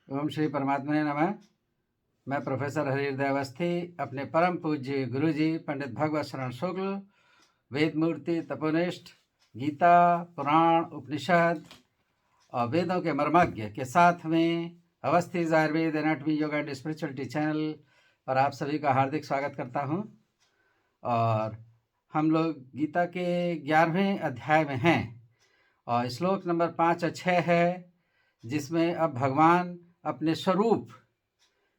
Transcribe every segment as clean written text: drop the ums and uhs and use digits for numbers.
ओम श्री परमात्मने नमः। मैं प्रोफेसर हरिहृदय अवस्थी अपने परम पूज्य गुरु जी पंडित भगवत शरण शुक्ल वेद मूर्ति तपोनिष्ठ गीता पुराण उपनिषद और वेदों के मर्मज्ञ के साथ में Awasthi Ayurveda anatomy yoga and spirituality channel पर आप सभी का हार्दिक स्वागत करता हूं। और हम लोग गीता के 11वें अध्याय में हैं और श्लोक नंबर 5 और 6 है, जिसमें अब भगवान अपने स्वरूप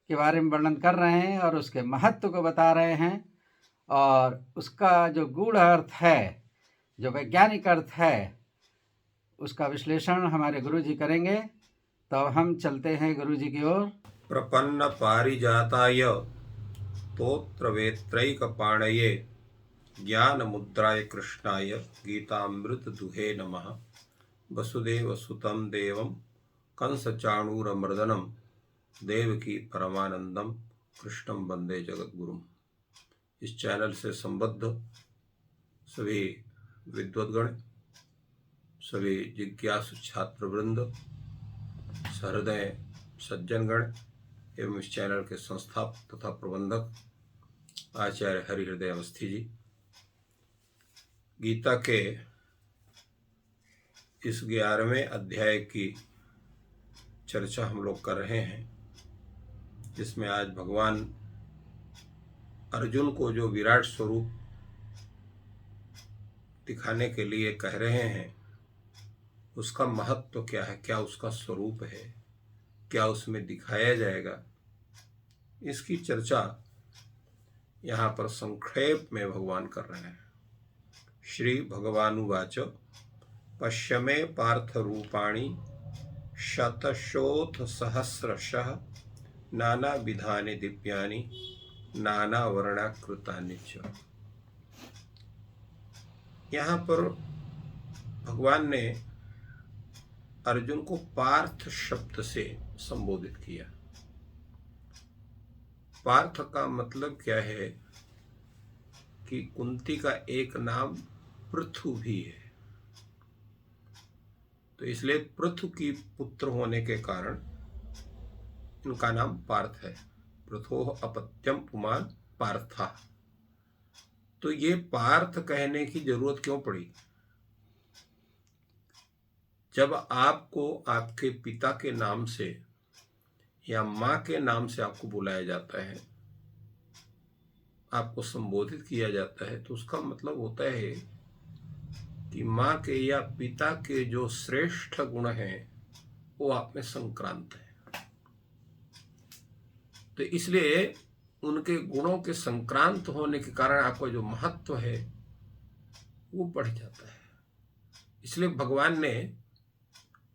के बारे में वर्णन कर रहे हैं और उसके महत्व को बता रहे हैं और उसका जो गूढ़ अर्थ है, जो वैज्ञानिक अर्थ है, उसका विश्लेषण हमारे गुरु जी करेंगे। तो हम चलते हैं गुरु जी की ओर। प्रपन्न पारिजाताय तोत्र वेत्रैक पाणये ज्ञान मुद्राय कृष्णाय गीतामृत दुहे नमः। वसुदेव सुतं देवं कंस चाणूरमर्दनम देवकी परमानंदम कृष्णम वंदे जगद्गुरुम। इस चैनल से संबद्ध सभी विद्वद्गण, सभी जिज्ञासु छात्रवृंद, सहृदय सज्जनगण एवं इस चैनल के संस्थापक तथा प्रबंधक आचार्य हरिहृदय अवस्थी जी, गीता के इस 11वें अध्याय की चर्चा हम लोग कर रहे हैं, जिसमें आज भगवान अर्जुन को जो विराट स्वरूप दिखाने के लिए कह रहे हैं, उसका महत्व क्या है, क्या उसका स्वरूप है, क्या उसमें दिखाया जाएगा, इसकी चर्चा यहाँ पर संक्षेप में भगवान कर रहे हैं। श्री भगवानुवाच पश्य मे पार्थ रूपाणि शतशोथ सहस्रशः नाना विधानि दिव्यानि नाना वर्णाकृतानि च। यहाँ पर भगवान ने अर्जुन को पार्थ शब्द से संबोधित किया। पार्थ का मतलब क्या है कि कुंती का एक नाम पृथु भी है, तो इसलिए पृथु की पुत्र होने के कारण इनका नाम पार्थ है। पृथोः अपत्यम पुमान पार्था। तो ये पार्थ कहने की जरूरत क्यों पड़ी? जब आपको आपके पिता के नाम से या माँ के नाम से आपको बुलाया जाता है, आपको संबोधित किया जाता है, तो उसका मतलब होता है कि माँ के या पिता के जो श्रेष्ठ गुण हैं वो आप में संक्रांत है। तो इसलिए उनके गुणों के संक्रांत होने के कारण आपका जो महत्व है वो बढ़ जाता है। इसलिए भगवान ने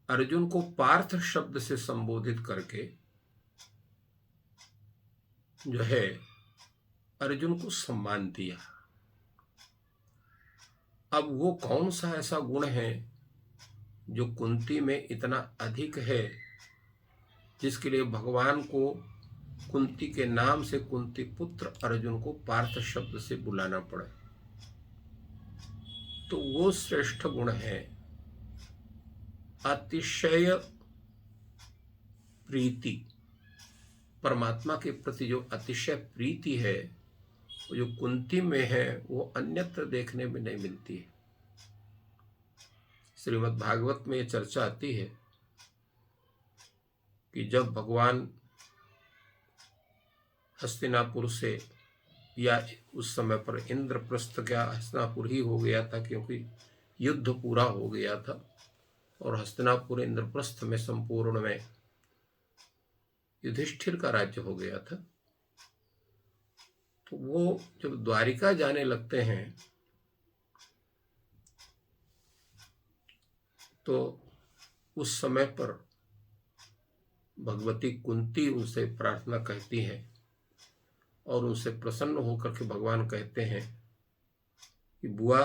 अर्जुन को पार्थ शब्द से संबोधित करके जो है अर्जुन को सम्मान दिया। अब वो कौन सा ऐसा गुण है जो कुंती में इतना अधिक है, जिसके लिए भगवान को कुंती के नाम से कुंती पुत्र अर्जुन को पार्थ शब्द से बुलाना पड़े? तो वो श्रेष्ठ गुण है अतिशय प्रीति। परमात्मा के प्रति जो अतिशय प्रीति है, वो जो कुंती में है, वो अन्यत्र देखने में नहीं मिलती है। श्रीमद् भागवत में ये चर्चा आती है कि जब भगवान हस्तिनापुर से, या उस समय पर इंद्रप्रस्थ क्या हस्तिनापुर ही हो गया था, क्योंकि युद्ध पूरा हो गया था और हस्तिनापुर इंद्रप्रस्थ में संपूर्ण में युधिष्ठिर का राज्य हो गया था। तो वो जब द्वारिका जाने लगते हैं तो उस समय पर भगवती कुंती उनसे प्रार्थना कहती है और उनसे प्रसन्न होकर के भगवान कहते हैं कि बुआ,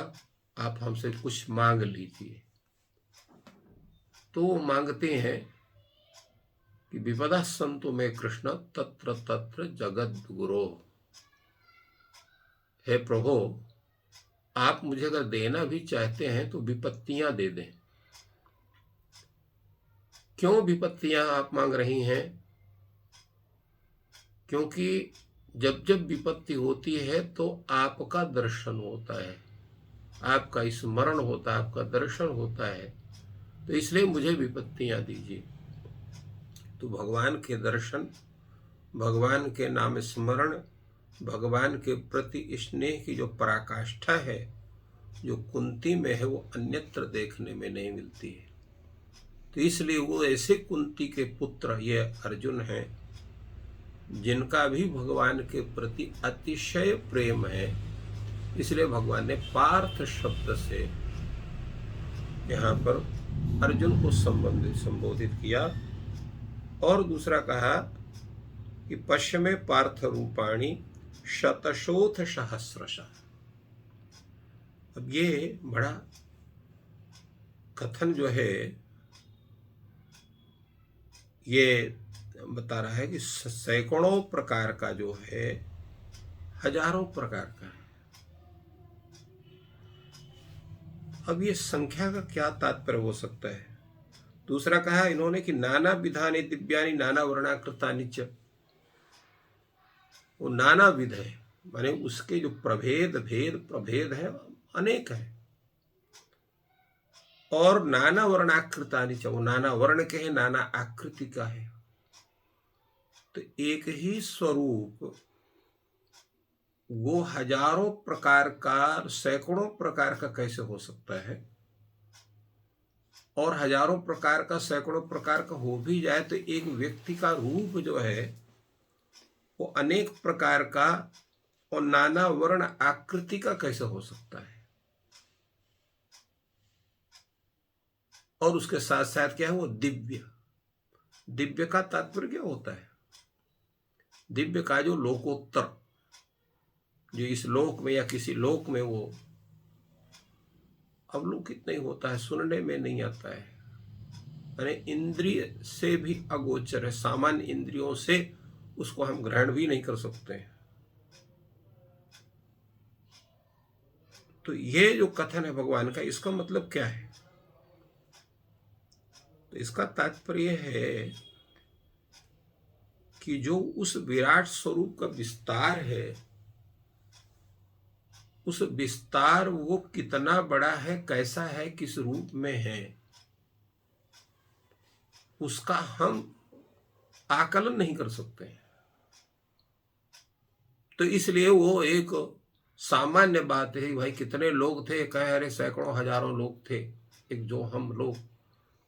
आप हमसे कुछ मांग लीजिए। तो वो मांगते हैं कि विपदा संतु में कृष्ण तत्र तत्र जगद गुरो। हे प्रभु, आप मुझे अगर देना भी चाहते हैं तो विपत्तियां दे दें, क्यों विपत्तियां आप मांग रही हैं? क्योंकि जब जब विपत्ति होती है तो आपका दर्शन होता है, आपका स्मरण होता है, आपका दर्शन होता है, तो इसलिए मुझे विपत्तियां दीजिए। तो भगवान के दर्शन, भगवान के नाम स्मरण, भगवान के प्रति स्नेह की जो पराकाष्ठा है, जो कुंती में है, वो अन्यत्र देखने में नहीं मिलती है। तो इसलिए वो ऐसे कुंती के पुत्र ये अर्जुन हैं जिनका भी भगवान के प्रति अतिशय प्रेम है। इसलिए भगवान ने पार्थ शब्द से यहाँ पर अर्जुन को संबोधित किया। और दूसरा कहा कि पश्चिमे पार्थ रूपाणी शतशोथ सहस्रशः। अब ये बड़ा कथन जो है ये बता रहा है कि सैकड़ों प्रकार का जो है, हजारों प्रकार का है। अब ये संख्या का क्या तात्पर्य हो सकता है? दूसरा कहा इन्होंने कि नाना विधानि दिव्यानि नाना वर्णाकृतानि च। वो नाना विध है, माने उसके जो प्रभेद है अनेक है। और नाना वर्णाकृतानि च, वो नाना वर्ण के है, नाना आकृति का है। तो एक ही स्वरूप वो हजारों प्रकार का, सैकड़ों प्रकार का कैसे हो सकता है? और हजारों प्रकार का, सैकड़ों प्रकार का हो भी जाए तो एक व्यक्ति का रूप जो है वो अनेक प्रकार का और नाना वर्ण आकृति का कैसे हो सकता है? और उसके साथ साथ क्या है? वो दिव्य। दिव्य का तात्पर्य क्या होता है? दिव्य का जो लोकोत्तर, जो इस लोक में या किसी लोक में वो अवलोकित नहीं होता है, सुनने में नहीं आता है, यानी इंद्रिय से भी अगोचर है, सामान्य इंद्रियों से उसको हम ग्रहण भी नहीं कर सकते हैं। तो ये जो कथन है भगवान का, इसका मतलब क्या है? तो इसका तात्पर्य है कि जो उस विराट स्वरूप का विस्तार है, उस विस्तार वो कितना बड़ा है, कैसा है, किस रूप में है, उसका हम आकलन नहीं कर सकते। तो इसलिए वो एक सामान्य बात है। भाई कितने लोग थे? कहे अरे सैकड़ों हजारों लोग थे। एक जो हम लोग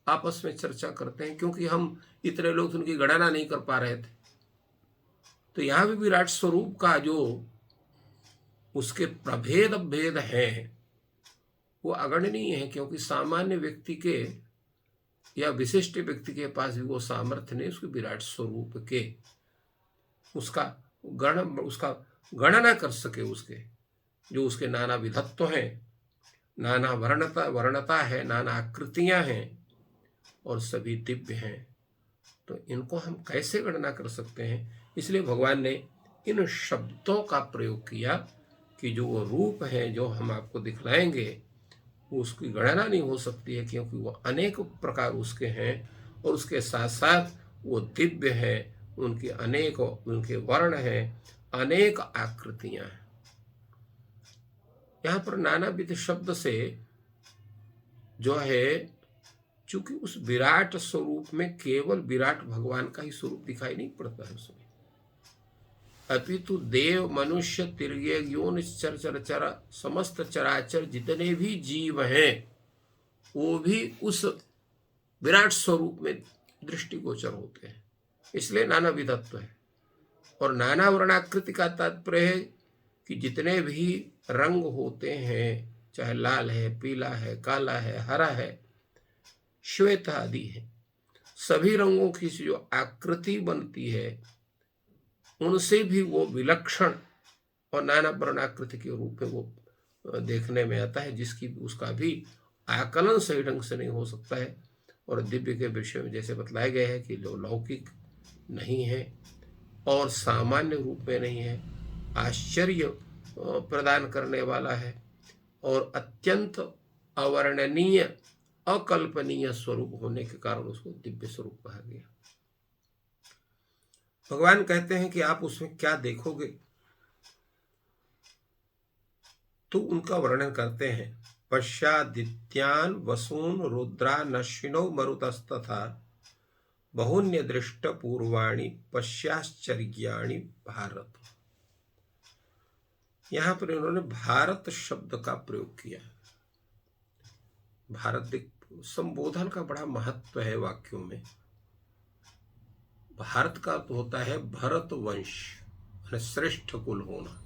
आपस में चर्चा करते हैं, क्योंकि हम इतने लोग उनकी गणना नहीं कर पा रहे थे। तो यहाँ भी विराट स्वरूप का जो उसके प्रभेद भेद हैं वो अगणनीय है, क्योंकि सामान्य व्यक्ति के या विशिष्ट व्यक्ति के पास भी वो सामर्थ्य नहीं उसके विराट स्वरूप के उसका गणना कर सके। उसके जो उसके नाना विधत्व हैं, नाना वर्णता है, नाना आकृतियां हैं और सभी दिव्य हैं। तो इनको हम कैसे गणना कर सकते हैं? इसलिए भगवान ने इन शब्दों का प्रयोग किया कि जो वो रूप है जो हम आपको दिखलाएंगे वो उसकी गणना नहीं हो सकती है, क्योंकि वो अनेक प्रकार उसके हैं और उसके साथ साथ वो दिव्य है, उनके अनेक उनके वर्ण हैं, अनेक आकृतियां हैं। यहाँ पर नानाविध शब्द से जो है, चूंकि उस विराट स्वरूप में केवल विराट भगवान का ही स्वरूप दिखाई नहीं पड़ता है उसमें, अपितु देव मनुष्य तिर्य योनि चर चर चर समस्त चराचर जितने भी जीव हैं वो भी उस विराट स्वरूप में दृष्टिगोचर होते हैं। इसलिए नाना विधत्व है। और नाना वर्णाकृति का तात्पर्य है कि जितने भी रंग होते हैं, चाहे लाल है, पीला है, काला है, हरा है, श्वेत आदि है, सभी रंगों की जो आकृति बनती है उनसे भी वो विलक्षण और नाना वर्णाकृति के रूप में वो देखने में आता है, जिसकी उसका भी आकलन सही ढंग से नहीं हो सकता है। और दिव्य के विषय में जैसे बतलाया गया है कि जो लौकिक नहीं है और सामान्य रूप में नहीं है, आश्चर्य प्रदान करने वाला है और अत्यंत अवर्णनीय अकल्पनीय स्वरूप होने के कारण उसको दिव्य स्वरूप कहा गया। भगवान कहते हैं कि आप उसमें क्या देखोगे, तो उनका वर्णन करते हैं। पश्चादित्यान वसून रुद्रानश्विनौ मरुतस्तथा बहुन्य दृष्ट पूर्वाणि पश्चाश्चर्याणि भारत। यहां पर इन्होंने भारत शब्द का प्रयोग किया। भारत संबोधन का बड़ा महत्व है वाक्यों में। भारत का तो होता है भरत वंश, श्रेष्ठ कुल होना।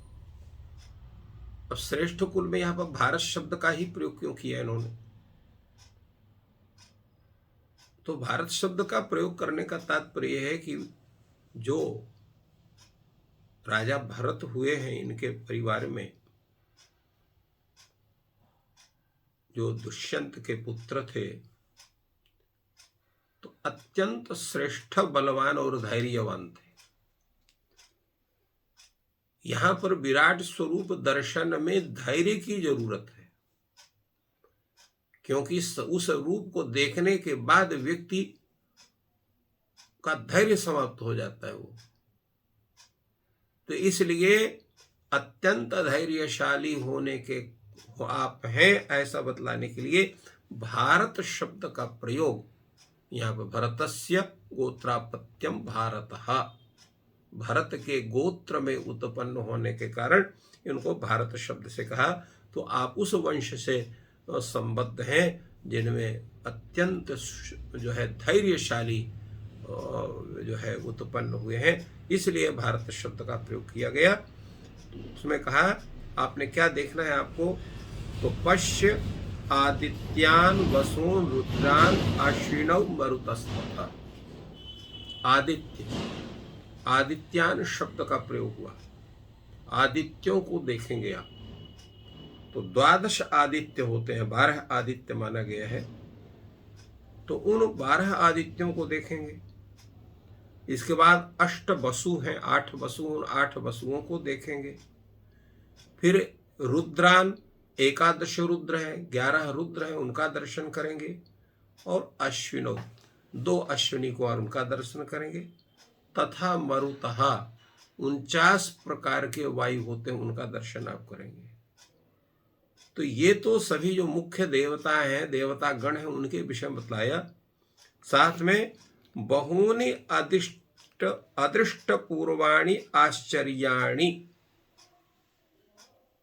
अब श्रेष्ठ कुल में यहां पर भारत शब्द का ही प्रयोग क्यों किया इन्होंने? तो भारत शब्द का प्रयोग करने का तात्पर्य है कि जो राजा भरत हुए हैं, इनके परिवार में जो दुष्यंत के पुत्र थे, तो अत्यंत श्रेष्ठ, बलवान और धैर्यवान थे। यहां पर विराट स्वरूप दर्शन में धैर्य की जरूरत है, क्योंकि उस रूप को देखने के बाद व्यक्ति का धैर्य समाप्त हो जाता है वो। तो इसलिए अत्यंत धैर्यशाली होने के आप हैं, ऐसा बतलाने के लिए भारत शब्द का प्रयोग यहाँ पर। भरतस्य गोत्रापत्यम भारतः, भरत के गोत्र में उत्पन्न होने के कारण इनको भारत शब्द से कहा। तो आप उस वंश से संबद्ध हैं जिनमें अत्यंत जो है धैर्यशाली जो है उत्पन्न हुए हैं, इसलिए भारत शब्द का प्रयोग किया गया। उसमें कहा आपने क्या देखना है आपको, तो पश्य आदित्यान वसून रुद्रान अश्विनौ मरुतस्तथा। आदित्य, आदित्यान शब्द का प्रयोग हुआ, आदित्यों को देखेंगे आप। तो 12 आदित्य होते हैं, 12 आदित्य माना गया है, तो उन 12 आदित्यों को देखेंगे। इसके बाद अष्ट वसु हैं, 8 वसु, उन 8 वसुओं को देखेंगे। फिर रुद्रान, 11 रुद्र हैं, 11 रुद्र हैं, उनका दर्शन करेंगे। और अश्विनौ, 2 अश्विनी को और उनका दर्शन करेंगे। तथा मरुतः, 49 प्रकार के वायु होते हैं, उनका दर्शन आप करेंगे। तो ये तो सभी जो मुख्य देवता हैं, देवता गण हैं, उनके विषय में बतलाया। साथ में बहूनि अदृष्ट पूर्वाणि आश्चर्याणि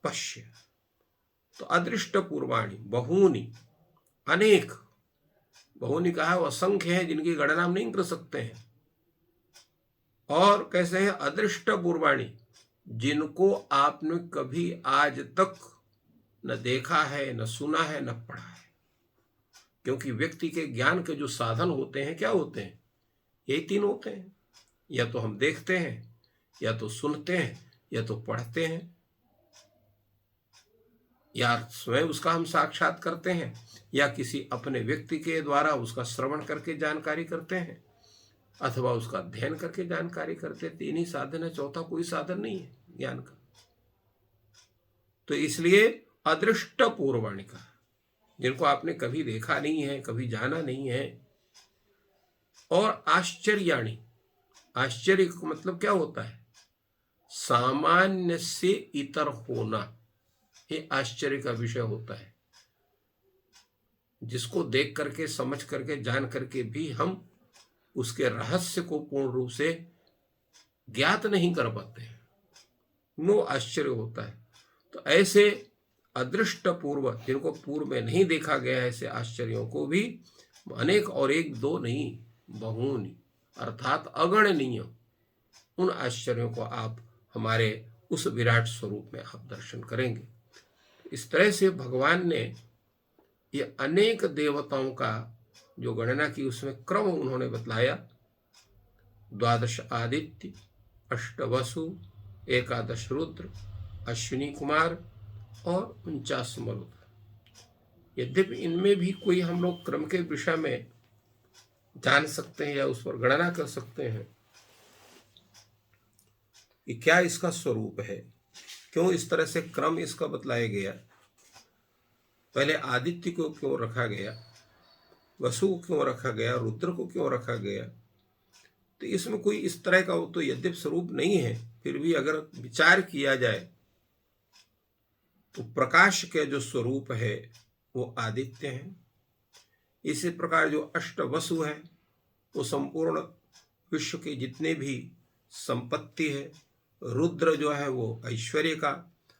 पश्य। तो अदृष्ट पूर्वाणि, बहूनि, अनेक, बहूनि कहा वो असंख्य है जिनकी गणना हम नहीं कर सकते हैं। और कैसे हैं? अदृष्ट पूर्वाणि, जिनको आपने कभी आज तक न देखा है, न सुना है, न पढ़ा है। क्योंकि व्यक्ति के ज्ञान के जो साधन होते हैं क्या होते हैं? यही 3 होते हैं, या तो हम देखते हैं, या तो सुनते हैं, या तो पढ़ते हैं, या स्वयं उसका हम साक्षात करते हैं, या किसी अपने व्यक्ति के द्वारा उसका श्रवण करके जानकारी करते हैं, अथवा उसका अध्ययन करके जानकारी करते हैं। 3 ही साधन है, चौथा कोई साधन नहीं है ज्ञान का। तो इसलिए अदृष्ट पूर्वाणि का, जिनको आपने कभी देखा नहीं है, कभी जाना नहीं है। और आश्चर्याणि, आश्चर्य का मतलब क्या होता है? सामान्य से इतर होना, ये आश्चर्य का विषय होता है। जिसको देख करके, समझ करके, जान करके भी हम उसके रहस्य को पूर्ण रूप से ज्ञात नहीं कर पाते हैं, वो आश्चर्य होता है। तो ऐसे अदृष्ट पूर्व, जिनको पूर्व में नहीं देखा गया, ऐसे आश्चर्यों को भी अनेक, और 1 2 नहीं, बहुनी, अर्थात अगणनीय, उन आश्चर्यों को आप हमारे उस विराट स्वरूप में आप दर्शन करेंगे। इस तरह से भगवान ने ये अनेक देवताओं का जो गणना की, उसमें क्रम उन्होंने बतलाया। 12 आदित्य, 8 वसु, 11 रुद्र, अश्विनी कुमार और 49 मरुत। यद्यपि इनमें भी कोई हम लोग क्रम के विषय में जान सकते हैं या उस पर गणना कर सकते हैं कि क्या इसका स्वरूप है, क्यों इस तरह से क्रम इसका बतलाया गया, पहले आदित्य को क्यों रखा गया। वसु को क्यों रखा गया, रुद्र को क्यों रखा गया। तो इसमें कोई इस तरह का वो तो यद्यप स्वरूप नहीं है, फिर भी अगर विचार किया जाए तो प्रकाश के जो स्वरूप है वो आदित्य है। इसी प्रकार जो अष्टवसु है वो संपूर्ण विश्व के जितने भी संपत्ति है। रुद्र जो है वो ऐश्वर्य का,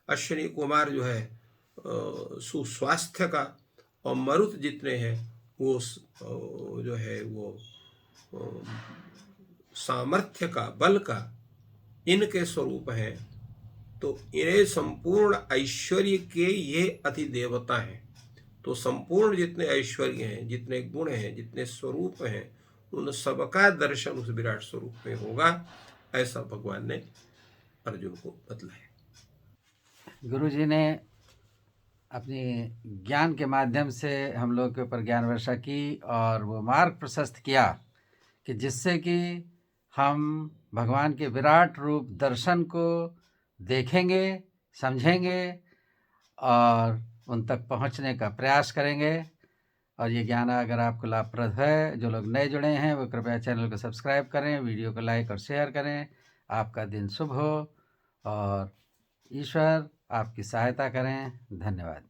अश्विनी कुमार जो है सुस्वास्थ्य का, और मरुत जितने हैं वो जो है वो सामर्थ्य का, बल का, इनके स्वरूप हैं। तो इन्हें संपूर्ण ऐश्वर्य के ये अधिदेवता हैं। तो संपूर्ण जितने ऐश्वर्य हैं, जितने गुण हैं, जितने स्वरूप हैं, उन सबका दर्शन उस विराट स्वरूप में होगा, ऐसा भगवान ने अर्जुन को बतलाया। गुरु जी ने अपनी ज्ञान के माध्यम से हम लोग के ऊपर ज्ञान वर्षा की और वो मार्ग प्रशस्त किया कि जिससे कि हम भगवान के विराट रूप दर्शन को देखेंगे, समझेंगे और उन तक पहुंचने का प्रयास करेंगे। और ये ज्ञान अगर आपको लाभप्रद है, जो लोग नए जुड़े हैं वो कृपया चैनल को सब्सक्राइब करें, वीडियो को लाइक और शेयर करें। आपका दिन शुभ हो और ईश्वर आपकी सहायता करें। धन्यवाद।